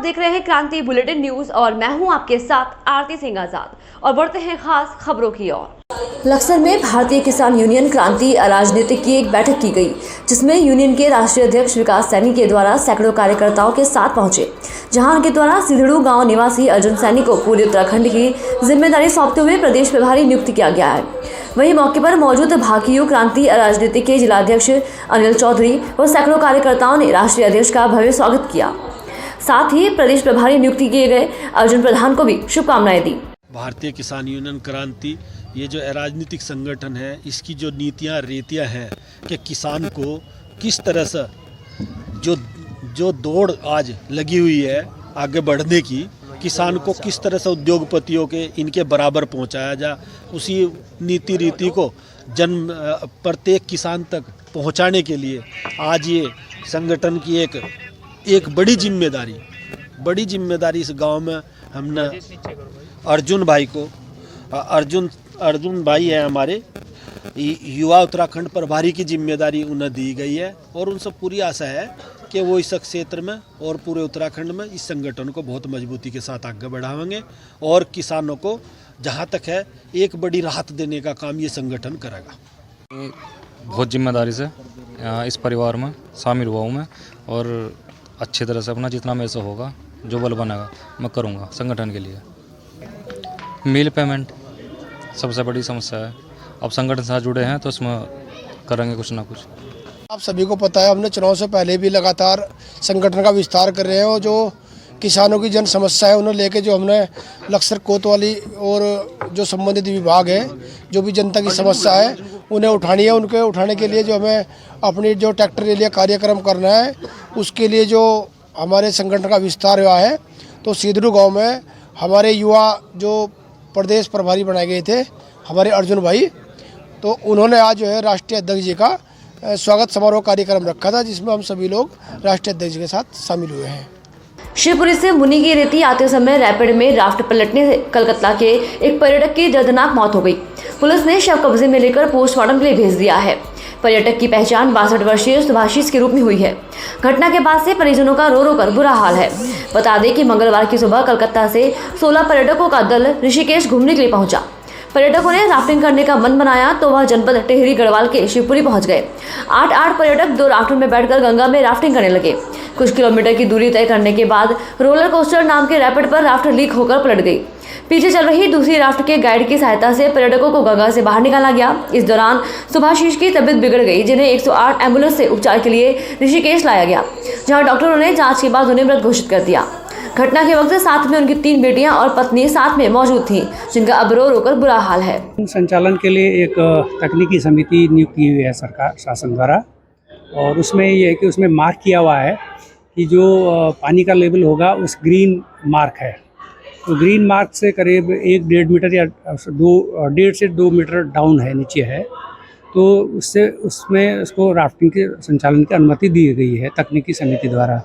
देख रहे हैं क्रांति बुलेटिन न्यूज और मैं हूं आपके साथ आरती सिंह आजाद और बढ़ते हैं खास खबरों की ओर। लक्सर में भारतीय किसान यूनियन क्रांति राजनीतिक की एक बैठक की गई, जिसमें यूनियन के राष्ट्रीय अध्यक्ष विकास सैनी के द्वारा सैकड़ों कार्यकर्ताओं के साथ पहुंचे, जहां उनके द्वारा सिधड़ू गांव निवासी अर्जुन सैनी को पूरे उत्तराखंड की जिम्मेदारी सौंपते हुए प्रदेश प्रभारी नियुक्त किया गया है। वहीं मौके पर मौजूद भाकियू क्रांति राजनीति के जिलाध्यक्ष अनिल चौधरी व सैकड़ों कार्यकर्ताओं ने राष्ट्रीय अध्यक्ष का भव्य स्वागत किया। साथ ही प्रदेश प्रभारी नियुक्त किए गए अर्जुन प्रधान को भी शुभकामनाएं दी। भारतीय किसान यूनियन क्रांति ये जो राजनीतिक संगठन है, इसकी जो नीतियाँ रीतियाँ हैं कि किसान को किस तरह से जो दौड़ आज लगी हुई है आगे बढ़ने की, किसान को किस तरह से उद्योगपतियों के इनके बराबर पहुंचाया जाए, उसी नीति रीति को प्रत्येक किसान तक पहुंचाने के लिए आज ये संगठन की एक बड़ी जिम्मेदारी इस गांव में हमने अर्जुन भाई को, अर्जुन भाई है हमारे युवा उत्तराखंड प्रभारी की जिम्मेदारी उन्हें दी गई है और उनसे पूरी आशा है कि वो इस क्षेत्र में और पूरे उत्तराखंड में इस संगठन को बहुत मजबूती के साथ आगे बढ़ाएंगे और किसानों को जहां तक है एक बड़ी राहत देने का काम ये संगठन करेगा। बहुत जिम्मेदारी से इस परिवार में शामिल हुआ हूँ मैं और अच्छी तरह से अपना जितना मेरे से होगा, जो बल बनेगा मैं करूँगा संगठन के लिए। मील पेमेंट सबसे बड़ी समस्या है, अब संगठन से जुड़े हैं तो इसमें करेंगे कुछ ना कुछ। आप सभी को पता है, हमने चुनाव से पहले भी लगातार संगठन का विस्तार कर रहे हैं और जो किसानों की जन समस्या है उन्हें लेके जो हमने लक्सर कोतवाली और जो संबंधित विभाग है, जो भी जनता की समस्या है उन्हें उठानी है। उनके उठाने के लिए जो हमें अपनी जो ट्रैक्टर के लिए कार्यक्रम करना है, उसके लिए जो हमारे संगठन का विस्तार हुआ है, तो सिधड़ू गाँव में हमारे युवा जो प्रदेश प्रभारी बनाए गए थे हमारे अर्जुन भाई, तो उन्होंने आज जो है राष्ट्रीय अध्यक्ष जी का स्वागत समारोह कार्यक्रम रखा था, जिसमें हम सभी लोग राष्ट्रीय अध्यक्ष के साथ शामिल हुए हैं। शिवपुरी से मुनि की रेती आते समय रैपिड में राफ्ट पलटने से कलकत्ता के एक पर्यटक की दर्दनाक मौत हो गई। पुलिस ने शव कब्जे में लेकर पोस्टमार्टम के लिए भेज दिया है। पर्यटक की पहचान 62 वर्षीय सुभाषिस के रूप में हुई है। घटना के बाद से परिजनों का रो रो कर बुरा हाल है। बता दें कि मंगलवार की सुबह कलकत्ता से 16 पर्यटकों का दल ऋषिकेश घूमने के लिए पहुंचा। पर्यटकों ने राफ्टिंग करने का मन बनाया तो वह जनपद टेहरी गढ़वाल के शिवपुरी पहुंच गए। 8 पर्यटक 2 राफ्टों में बैठकर गंगा में राफ्टिंग करने लगे। कुछ किलोमीटर की दूरी तय करने के बाद रोलर कोस्टर नाम के रैपिड पर राफ्ट लीक होकर पलट गई। पीछे चल रही दूसरी राफ्ट के गाइड की सहायता से पर्यटकों को गंगा से बाहर निकाला गया। इस दौरान सुभाषिस की तबीयत बिगड़ गई, जिन्हें 108 एम्बुलेंस से उपचार के लिए ऋषिकेश लाया गया, जहां डॉक्टरों ने जांच के बाद उन्हें मृत घोषित कर दिया। घटना के वक्त साथ में उनकी 3 बेटियां और पत्नी साथ में मौजूद थीं, जिनका अब रो कर बुरा हाल है। संचालन के लिए एक तकनीकी समिति नियुक्त की हुई है सरकार शासन द्वारा, और उसमें ये है कि उसमें मार्क किया हुआ है कि जो पानी का लेवल होगा उस ग्रीन मार्क है, तो ग्रीन मार्क से करीब 1-1.5 मीटर या 1.5 से 2 मीटर डाउन है, नीचे है, तो उसमें उसको राफ्टिंग के संचालन की अनुमति दी गई है तकनीकी समिति द्वारा।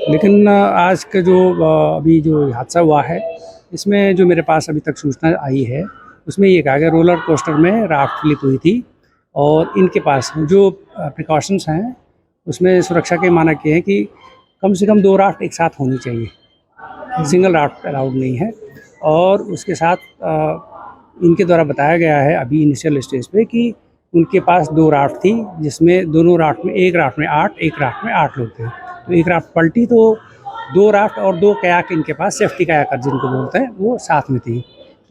लेकिन आज का जो अभी जो हादसा हुआ है, इसमें जो मेरे पास अभी तक सूचना आई है उसमें ये कहा गया रोलर कोस्टर में राफ्ट स्लिप हुई थी और इनके पास जो प्रिकॉशंस हैं उसमें सुरक्षा के मानक ये हैं कि कम से कम 2 राफ्ट एक साथ होनी चाहिए, सिंगल राफ्ट अलाउड नहीं है। और उसके साथ इनके द्वारा बताया गया है अभी इनिशियल स्टेज पे कि उनके पास 2 राफ्ट थी, जिसमें दोनों राफ्ट में एक राफ्ट में 8, एक राफ्ट में 8 लोग थे। तो एक राफ्ट पलटी तो 2 राफ्ट और 2 कयाक इनके पास, सेफ्टी कयाकर जिनको बोलते हैं, वो साथ में थी।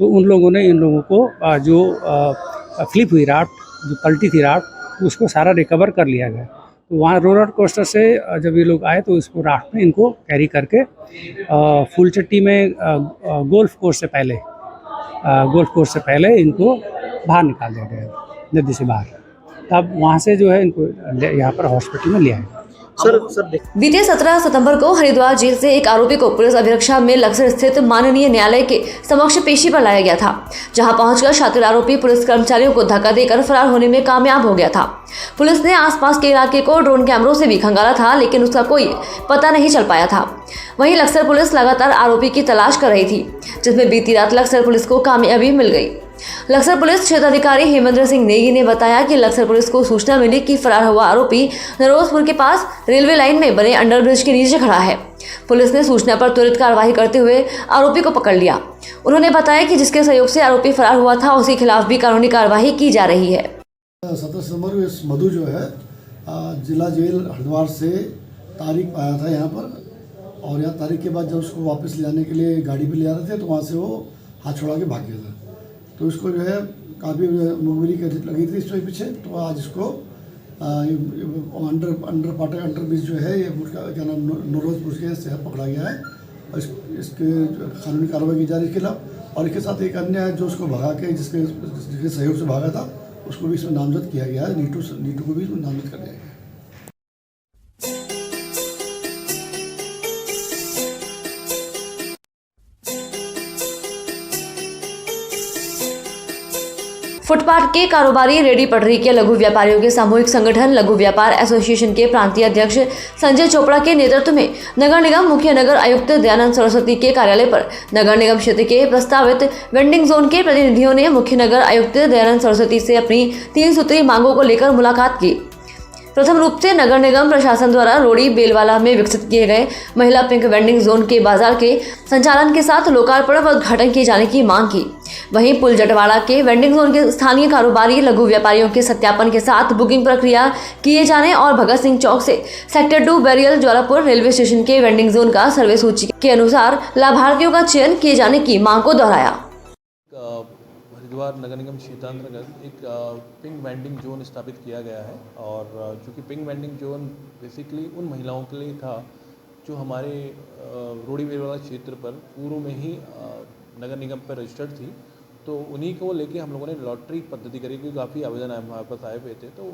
तो उन लोगों ने इन लोगों को जो फ्लिप हुई राफ्ट, जो पलटी थी राफ्ट, उसको सारा रिकवर कर लिया गया। तो वहाँ रोलर कोस्टर से जब ये लोग आए तो इसको राफ्ट में इनको कैरी करके फूलचट्टी में गोल्फ कोर्स से पहले इनको बाहर निकाल दिया गया, नदी से बाहर। तब वहाँ से जो है इनको यहाँ पर हॉस्पिटल में ले आए। बीते 17 सितंबर को हरिद्वार जेल से एक आरोपी को पुलिस अभिरक्षा में लक्सर स्थित माननीय न्यायालय के समक्ष पेशी पर लाया गया था, जहां पहुंचकर शातिर आरोपी पुलिस कर्मचारियों को धक्का देकर फरार होने में कामयाब हो गया था। पुलिस ने आसपास के इलाके को ड्रोन कैमरों से भी खंगाला था, लेकिन उसका कोई पता नहीं चल पाया था। वहीं लक्सर पुलिस लगातार आरोपी की तलाश कर रही थी, जिसमें बीती रात लक्सर पुलिस को कामयाबी मिल गई। लक्सर पुलिस क्षेत्राधिकारी हेमेंद्र सिंह नेगी ने बताया कि लक्सर पुलिस को सूचना मिली कि फरार हुआ आरोपी नरोजपुर के पास रेलवे लाइन में बने अंडरब्रिज के नीचे खड़ा है। पुलिस ने सूचना पर त्वरित कार्रवाई करते हुए आरोपी को पकड़ लिया। उन्होंने बताया कि जिसके सहयोग से आरोपी फरार हुआ था उसके खिलाफ भी कानूनी कार्यवाही की जा रही है। 17 सितंबर को इस मधु जो है जिला जेल हरिद्वार से तारिक आया था यहाँ पर, और यहाँ तारिक के बाद जब उसको वापस ले जाने के लिए गाड़ी पे ले जा रहे थे तो वहाँ से वो हाथ छोड़ा के भाग गया था। तो इसको जो है काफ़ी मुखबिरी लगी थी इसके पीछे, तो आज इसको अंडर पाटक अंडर ब्रिज जो है ये क्या नाम नरोजपुर के शहर पकड़ा गया है और इसके कानूनी कार्रवाई की जा रही है इसके खिलाफ। और इसके साथ एक अन्य है जो उसको भगा के जिसके सहयोग से भागा था उसको भी इसमें नामजद किया गया है। नीटू को भी इसमें नामजद कर दिया गया है। फुटपाथ के कारोबारी, रेडी पटरी के लघु व्यापारियों के सामूहिक संगठन लघु व्यापार एसोसिएशन के प्रांतीय अध्यक्ष संजय चोपड़ा के नेतृत्व में नगर निगम मुख्य नगर आयुक्त दयानंद सरस्वती के कार्यालय पर नगर निगम क्षेत्र के प्रस्तावित वेंडिंग जोन के प्रतिनिधियों ने मुख्य नगर आयुक्त दयानंद सरस्वती से अपनी 3 सूत्री मांगों को लेकर मुलाकात की। प्रथम रूप से नगर निगम प्रशासन द्वारा रोड़ी बेलवाला में विकसित किए गए महिला पिंक वेंडिंग जोन के बाजार के संचालन के साथ लोकार्पण व उद्घाटन किए जाने की मांग की। वहीं पुल जटवाड़ा के वेंडिंग जोन के स्थानीय कारोबारी लघु व्यापारियों के सत्यापन के साथ बुकिंग प्रक्रिया किए जाने और भगत सिंह चौक से sector 2 burial Jwalapur railway station के वेंडिंग जोन का सर्वे सूची के अनुसार लाभार्थियों का चयन किए जाने की मांग को दोहराया। हरिद्वार नगर निगम क्षेत्रांतर्गत एक पिंक वेंडिंग जोन स्थापित किया गया है, और चूँकि पिंक वेंडिंग जोन बेसिकली उन महिलाओं के लिए था जो हमारे रोड़ी बेलवाला क्षेत्र पर पूर्व में ही नगर निगम पर रजिस्टर्ड थी, तो उन्हीं को लेके हम लोगों ने लॉटरी पद्धति करी, क्योंकि काफ़ी आवेदन हमारे पास आए हुए थे। तो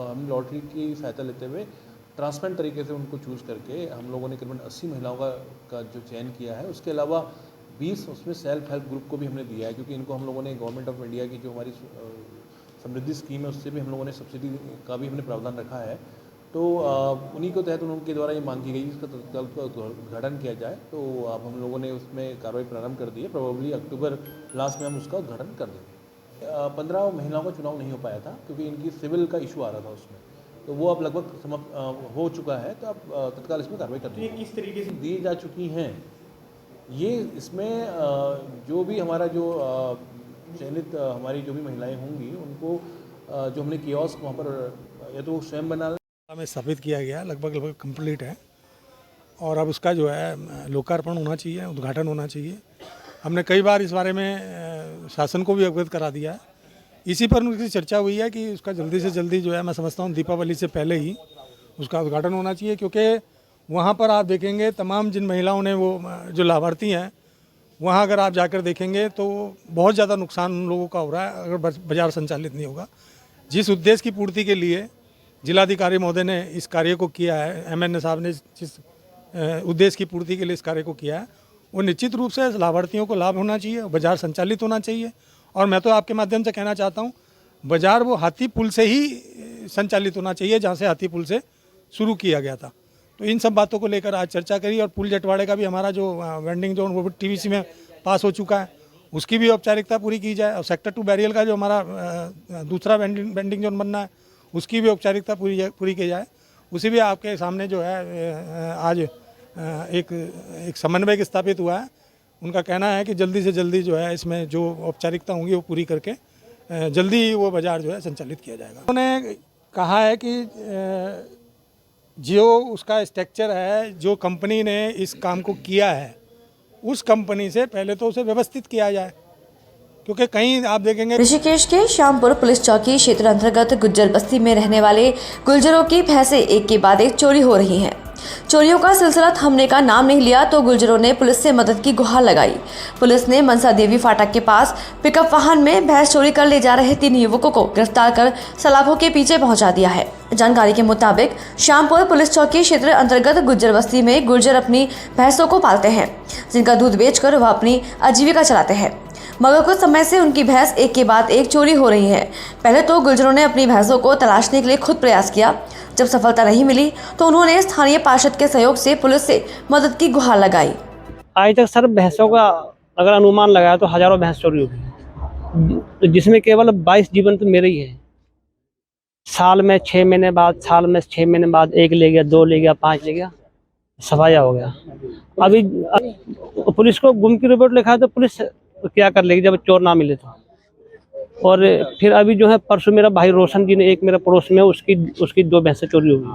हम लॉटरी की सहायता लेते हुए ट्रांसपेरेंट तरीके से उनको चूज़ करके हम लोगों ने करीबन 80 महिलाओं का जो चयन किया है। उसके अलावा 20 उसमें सेल्फ हेल्प ग्रुप को भी हमने दिया है, क्योंकि इनको हम लोगों ने गवर्नमेंट ऑफ इंडिया की जो हमारी समृद्धि स्कीम है उससे भी हम लोगों ने सब्सिडी का भी हमने प्रावधान रखा है। तो उन्हीं को तहत उनके द्वारा ये मांग की गई इसका तत्काल उद्घाटन किया जाए। तो अब हम लोगों ने उसमें कार्रवाई प्रारंभ कर दी है। प्रोबेबली अक्टूबर लास्ट में हम उसका उद्घाटन कर देंगे। 15 महिलाओं का चुनाव नहीं हो पाया था क्योंकि इनकी सिविल का इशू आ रहा था उसमें, तो वो अब लगभग समाप्त हो चुका है। तो अब तत्काल इसमें कार्रवाई कर दी है। किस तरीके से दी जा चुकी हैं ये, इसमें जो भी हमारा जो चयनित हमारी जो भी महिलाएं होंगी उनको जो हमने कियोस्क वहाँ पर या तो स्वयं बना में स्थापित किया गया, लगभग कंप्लीट है, और अब उसका जो है लोकार्पण होना चाहिए, उद्घाटन होना चाहिए। हमने कई बार इस बारे में शासन को भी अवगत करा दिया है। इसी पर उनकी चर्चा हुई है कि उसका जल्दी से जल्दी जो है, मैं समझता हूँ दीपावली से पहले ही उसका उद्घाटन होना चाहिए, क्योंकि वहाँ पर आप देखेंगे तमाम जिन महिलाओं ने वो जो लाभार्थी हैं वहाँ अगर आप जाकर देखेंगे तो बहुत ज़्यादा नुकसान उन लोगों का हो रहा है अगर बाज़ार संचालित नहीं होगा। जिस उद्देश्य की पूर्ति के लिए जिलाधिकारी महोदय ने इस कार्य को किया है, MNA साहब ने जिस उद्देश्य की पूर्ति के लिए इस कार्य को किया है, वो निश्चित रूप से लाभार्थियों को लाभ होना चाहिए, बाज़ार संचालित होना चाहिए। और मैं तो आपके माध्यम से कहना चाहता हूँ, बाज़ार वो हाथी पुल से ही संचालित होना चाहिए जहाँ से हाथी पुल से शुरू किया गया था। तो इन सब बातों को लेकर आज चर्चा करी, और पुल जटवाड़े का भी हमारा जो वेंडिंग जोन वो TVC में पास हो चुका है, उसकी भी औपचारिकता पूरी की जाए। और सेक्टर 2 बैरियल का जो हमारा दूसरा वेंडिंग जोन बनना है उसकी भी औपचारिकता पूरी की जाए। उसी भी आपके सामने जो है आज एक समन्वयक स्थापित हुआ है। उनका कहना है कि जल्दी से जल्दी जो है इसमें जो औपचारिकता होंगी वो पूरी करके जल्दी ही वो बाज़ार जो है संचालित किया जाएगा। उन्होंने कहा है कि जो उसका स्ट्रक्चर है, जो कंपनी ने इस काम को किया है, उस कंपनी से पहले तो उसे व्यवस्थित किया जाए, क्योंकि कहीं आप देखेंगे ऋषिकेश के श्यामपुर पुलिस चौकी क्षेत्र अंतर्गत गुज्जर बस्ती में रहने वाले गुर्जरों की भैंसें एक के बाद एक चोरी हो रही हैं। चोरियों का सिलसिला थमने का नाम नहीं लिया तो गुर्जरों ने पुलिस से मदद की गुहार लगाई। पुलिस ने मनसा देवी फाटक के पास पिकअप वाहन में भैंस चोरी कर ले जा रहे 3 युवकों को गिरफ्तार कर सलाखों के पीछे पहुंचा दिया है। जानकारी के मुताबिक श्यामपुर पुलिस चौकी क्षेत्र अंतर्गत गुज्जर बस्ती में गुर्जर अपनी भैंसों को पालते हैं, जिनका दूध बेचकर वह अपनी आजीविका चलाते हैं। मगर कुछ समय से उनकी भैंस एक के बाद एक चोरी हो रही है। पहले तो गुर्जरों ने अपनी भैंसों को तलाशने के लिए खुद प्रयास किया। जब सफलता नहीं मिली तो उन्होंने स्थानीय पार्षद के सहयोग से पुलिस से मदद की गुहार लगाई। आज तक सर भैंसों का अगर अनुमान लगाया तो हजारों भैंस चोरी हो गई। जिसमें केवल 22 जीवन तो मेरे ही हैं। साल में 6 महीने बाद, साल में 6 महीने बाद 1 ले गया, 2 ले गया, 5 ले गया, सफाया हो गया। अभी पुलिस को गुम की रिपोर्ट लिखा है तो पुलिस क्या कर लेगी जब चोर ना मिले तो। और फिर अभी जो है परसों मेरा भाई रोशन जी ने, एक मेरा पड़ोस में उसकी 2 भैंसें चोरी हो गई।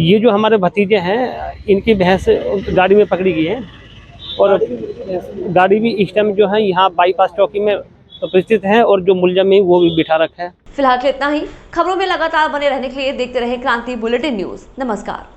ये जो हमारे भतीजे हैं इनकी भैंस गाड़ी में पकड़ी गई है और गाड़ी भी इस टाइम जो है यहाँ बाईपास चौकी में उपस्थित है और जो मुलजम है वो भी बिठा रखा है। फिलहाल इतना ही। खबरों में लगातार बने रहने के लिए देखते रहें क्रांति बुलेटिन न्यूज। नमस्कार।